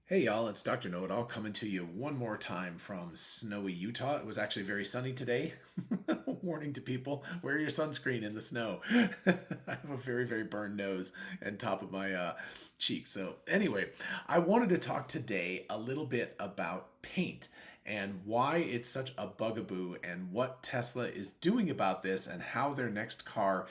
Hey y'all, it's Dr. Know-It-All coming to you one more time from snowy Utah. It was actually very sunny today. Warning to people, wear your sunscreen in the snow. I have a very, very burned nose and top of my cheek. So anyway, I wanted to talk today a little bit about paint and why it's such a bugaboo and what Tesla is doing about this and how their next car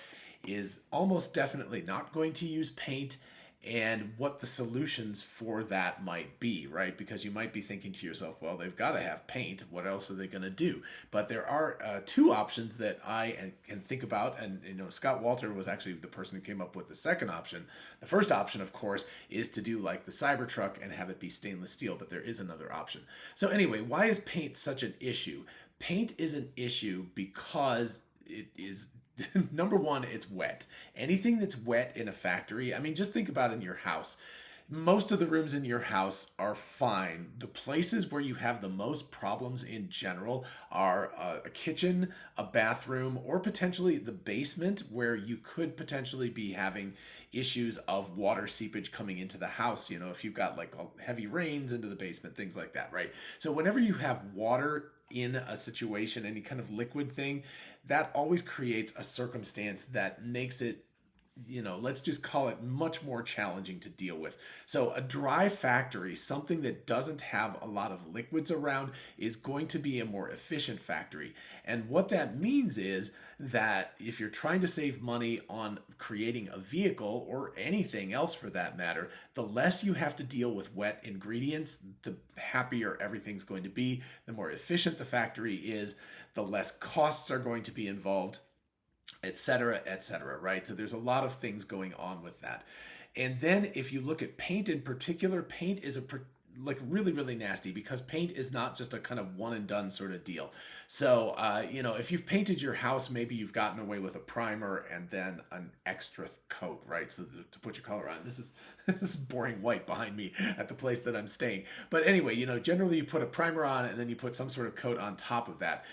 is almost definitely not going to use paint and what the solutions for that might be, right? Because you might be thinking to yourself, well, they've got to have paint. What else are they going to do? But there are two options that I can think about. And, Scott Walter was actually the person who came up with the second option. The first option, of course, is to do like the Cybertruck and have it be stainless steel, but there is another option. So, anyway, why is paint such an issue? Paint is an issue because it is number one, it's wet. Anything that's wet in a factory, I mean, just think about it in your house. Most of the rooms in your house are fine. The places where you have the most problems in general are a kitchen, a bathroom, or potentially the basement, where you could potentially be having issues of water seepage coming into the house. If you've got like heavy rains into the basement, things like that, right? So, whenever you have water in a situation, any kind of liquid thing, that always creates a circumstance that makes it, let's just call it much more challenging to deal with. So, a dry factory, something that doesn't have a lot of liquids around, is going to be a more efficient factory. And what that means is that if you're trying to save money on creating a vehicle or anything else for that matter, the less you have to deal with wet ingredients, the happier everything's going to be, the more efficient the factory is, the less costs are going to be involved, et cetera, right? So there's a lot of things going on with that. And then if you look at paint in particular, paint is like really, really nasty because paint is not just a kind of one and done sort of deal. So, if you've painted your house, maybe you've gotten away with a primer and then an extra coat, right? So to put your color on. This is boring white behind me at the place that I'm staying. But anyway, generally you put a primer on and then you put some sort of coat on top of that.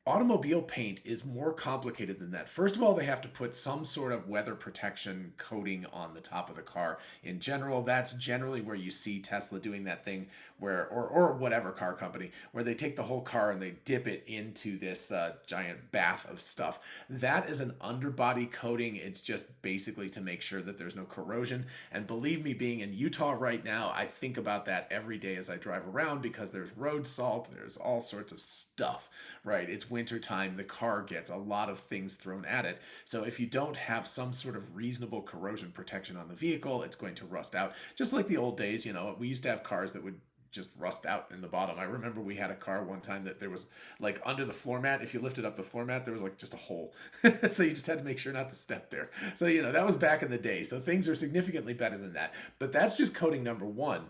Automobile paint is more complicated than that. First of all, they have to put some sort of weather protection coating on the top of the car. In general, that's generally where you see Tesla doing that thing where, or whatever car company, where they take the whole car and they dip it into this giant bath of stuff. That is an underbody coating. It's just basically to make sure that there's no corrosion. And believe me, being in Utah right now, I think about that every day as I drive around because there's road salt, there's all sorts of stuff, right? It's wintertime, the car gets a lot of things thrown at it. So if you don't have some sort of reasonable corrosion protection on the vehicle, it's going to rust out. Just like the old days, we used to have cars that would just rust out in the bottom. I remember we had a car one time that there was like under the floor mat, if you lifted up the floor mat, there was like just a hole. So you just had to make sure not to step there. So, that was back in the day. So things are significantly better than that. But that's just coating number one.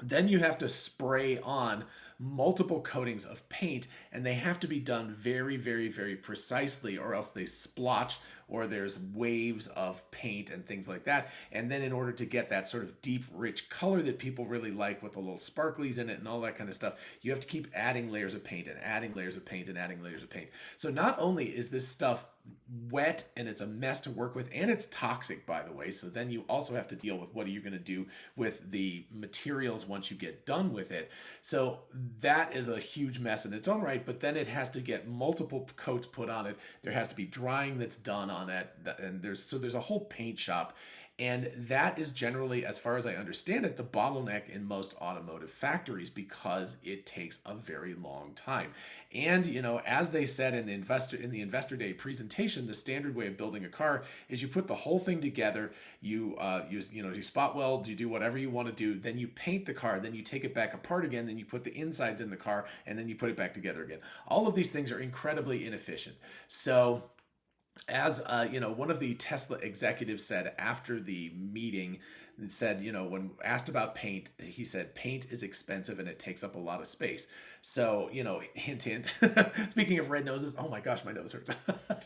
Then you have to spray on multiple coatings of paint, and they have to be done very, very, very precisely, or else they splotch, or there's waves of paint and things like that. And then, in order to get that sort of deep, rich color that people really like with the little sparklies in it and all that kind of stuff, you have to keep adding layers of paint and adding layers of paint and adding layers of paint. So, not only is this stuff wet and it's a mess to work with, and it's toxic, by the way, so then you also have to deal with what are you going to do with the materials once you get done with it. So that is a huge mess in its own right, but then it has to get multiple coats put on it. There has to be drying that's done on it, and there's a whole paint shop. And that is generally, as far as I understand it, the bottleneck in most automotive factories because it takes a very long time. And as they said in the investor day presentation, the standard way of building a car is you put the whole thing together, you you spot weld, you do whatever you want to do, then you paint the car, then you take it back apart again, then you put the insides in the car, and then you put it back together again. All of these things are incredibly inefficient. So as one of the Tesla executives said after the meeting, said, when asked about paint, he said, paint is expensive and it takes up a lot of space. So, hint, hint. Speaking of red noses, oh my gosh, my nose hurts.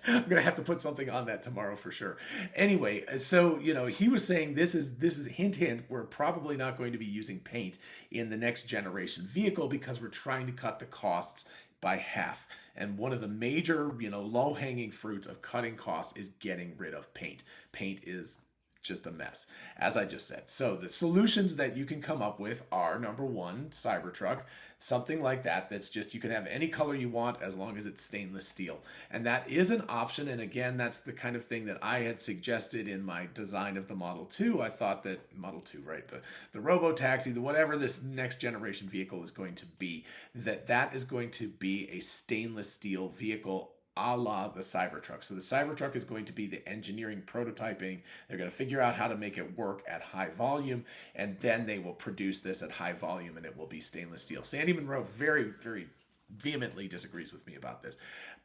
I'm going to have to put something on that tomorrow for sure. Anyway, so, he was saying this is hint, hint. We're probably not going to be using paint in the next generation vehicle because we're trying to cut the costs by half. And one of the major, low-hanging fruits of cutting costs is getting rid of paint. Paint is just a mess, as I just said. So the solutions that you can come up with are, number one, Cybertruck, something like that, that's just, you can have any color you want as long as it's stainless steel. And that is an option. And again, that's the kind of thing that I had suggested in my design of the Model 2. I thought that Model 2, right, the robotaxi, the whatever this next generation vehicle is going to be, that is going to be a stainless steel vehicle, a la the Cybertruck. So the Cybertruck is going to be the engineering prototyping. They're going to figure out how to make it work at high volume, and then they will produce this at high volume, and it will be stainless steel. Sandy Monroe very, very vehemently disagrees with me about this.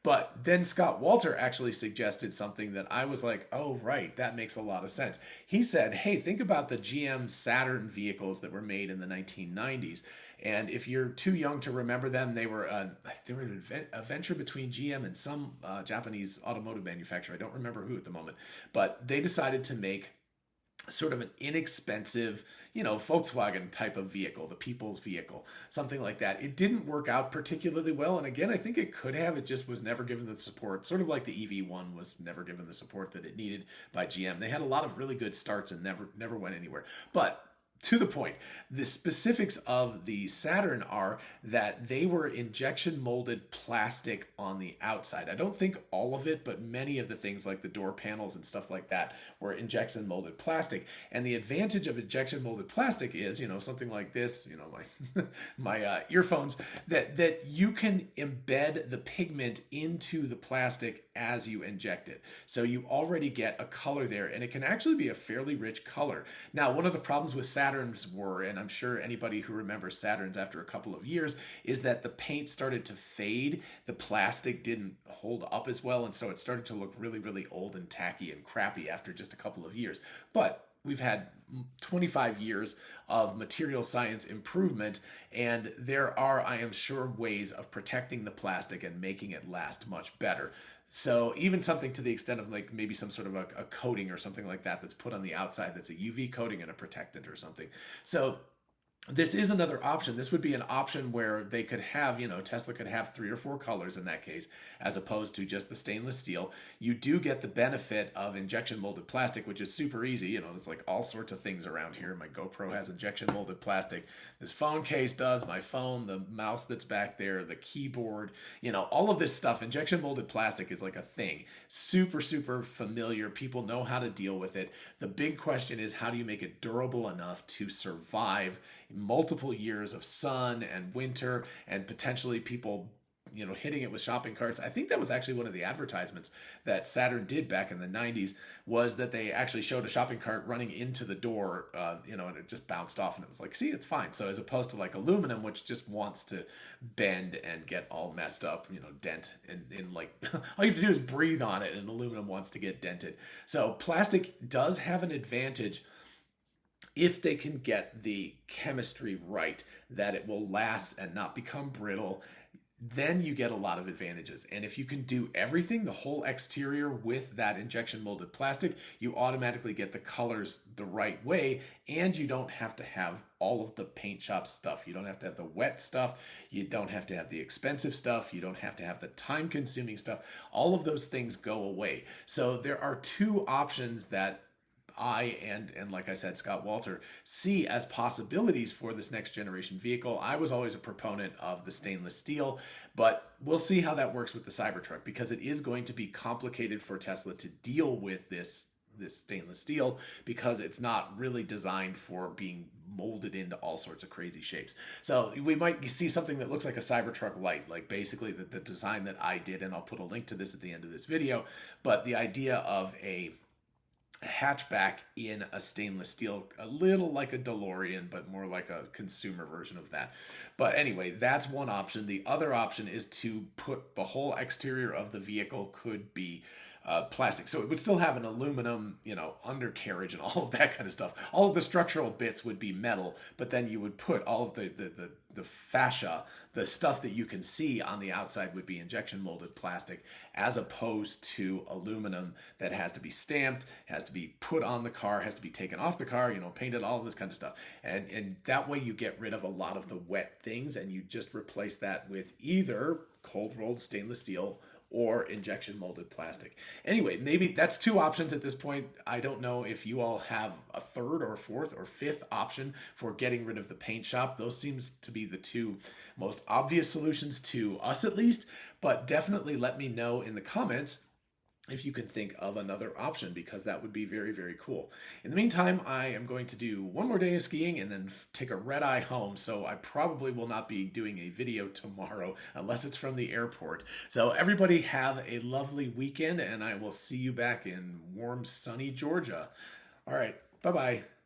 But then Scott Walter actually suggested something that I was like, oh, right, that makes a lot of sense. He said, hey, think about the GM Saturn vehicles that were made in the 1990s. And if you're too young to remember them, they were an venture between GM and some Japanese automotive manufacturer. I don't remember who at the moment. But they decided to make sort of an inexpensive, Volkswagen type of vehicle, the people's vehicle, something like that. It didn't work out particularly well. And again, I think it could have. It just was never given the support, sort of like the EV1 was never given the support that it needed by GM. They had a lot of really good starts and never went anywhere. But to the point, the specifics of the Saturn are that they were injection molded plastic on the outside. I don't think all of it, but many of the things like the door panels and stuff like that were injection molded plastic. And the advantage of injection molded plastic is, something like this, my earphones, that you can embed the pigment into the plastic as you inject it. So you already get a color there, and it can actually be a fairly rich color. Now, one of the problems with Saturns were, and I'm sure anybody who remembers Saturns after a couple of years, is that the paint started to fade. The plastic didn't hold up as well, and so it started to look really, really old and tacky and crappy after just a couple of years. But we've had 25 years of material science improvement, and there are, I am sure, ways of protecting the plastic and making it last much better. So even something to the extent of like maybe some sort of a coating or something like that that's put on the outside that's a UV coating and a protectant or something. So this is another option. This would be an option where they could have, Tesla could have 3 or 4 colors in that case, as opposed to just the stainless steel. You do get the benefit of injection molded plastic, which is super easy. There's like all sorts of things around here. My GoPro has injection molded plastic. This phone case does, my phone, the mouse that's back there, the keyboard, all of this stuff. Injection molded plastic is like a thing. Super, super familiar. People know how to deal with it. The big question is, how do you make it durable enough to survive multiple years of sun and winter, and potentially people hitting it with shopping carts? I think that was actually one of the advertisements that Saturn did back in the 90s, was that they actually showed a shopping cart running into the door, and it just bounced off, and it was like, see, it's fine. So as opposed to like aluminum, which just wants to bend and get all messed up, dent, and like all you have to do is breathe on it, and aluminum wants to get dented. So plastic does have an advantage if they can get the chemistry right, that it will last and not become brittle. Then you get a lot of advantages. And if you can do everything, the whole exterior, with that injection molded plastic, you automatically get the colors the right way, and you don't have to have all of the paint shop stuff. You don't have to have the wet stuff. You don't have to have the expensive stuff. You don't have to have the time consuming stuff. All of those things go away. So there are 2 options that I and like I said, Scott Walter, see as possibilities for this next generation vehicle. I was always a proponent of the stainless steel, but we'll see how that works with the Cybertruck, because it is going to be complicated for Tesla to deal with this stainless steel, because it's not really designed for being molded into all sorts of crazy shapes. So we might see something that looks like a Cybertruck Lite, like basically the design that I did, and I'll put a link to this at the end of this video. But the idea of a hatchback in a stainless steel, a little like a DeLorean, but more like a consumer version of that. But anyway, that's one option. The other option is to put the whole exterior of the vehicle could be plastic. So it would still have an aluminum, undercarriage and all of that kind of stuff. All of the structural bits would be metal, but then you would put all of the fascia, the stuff that you can see on the outside, would be injection molded plastic, as opposed to aluminum that has to be stamped, has to be put on the car, has to be taken off the car, painted, all of this kind of stuff. And that way you get rid of a lot of the wet things, and you just replace that with either cold rolled stainless steel or injection molded plastic. Anyway, maybe that's two options at this point. I don't know if you all have a third or fourth or fifth option for getting rid of the paint shop. Those seems to be the two most obvious solutions to us at least, but definitely let me know in the comments if you can think of another option, because that would be very, very cool. In the meantime, I am going to do one more day of skiing and then take a red eye home. So I probably will not be doing a video tomorrow unless it's from the airport. So everybody have a lovely weekend, and I will see you back in warm, sunny Georgia. All right. Bye-bye.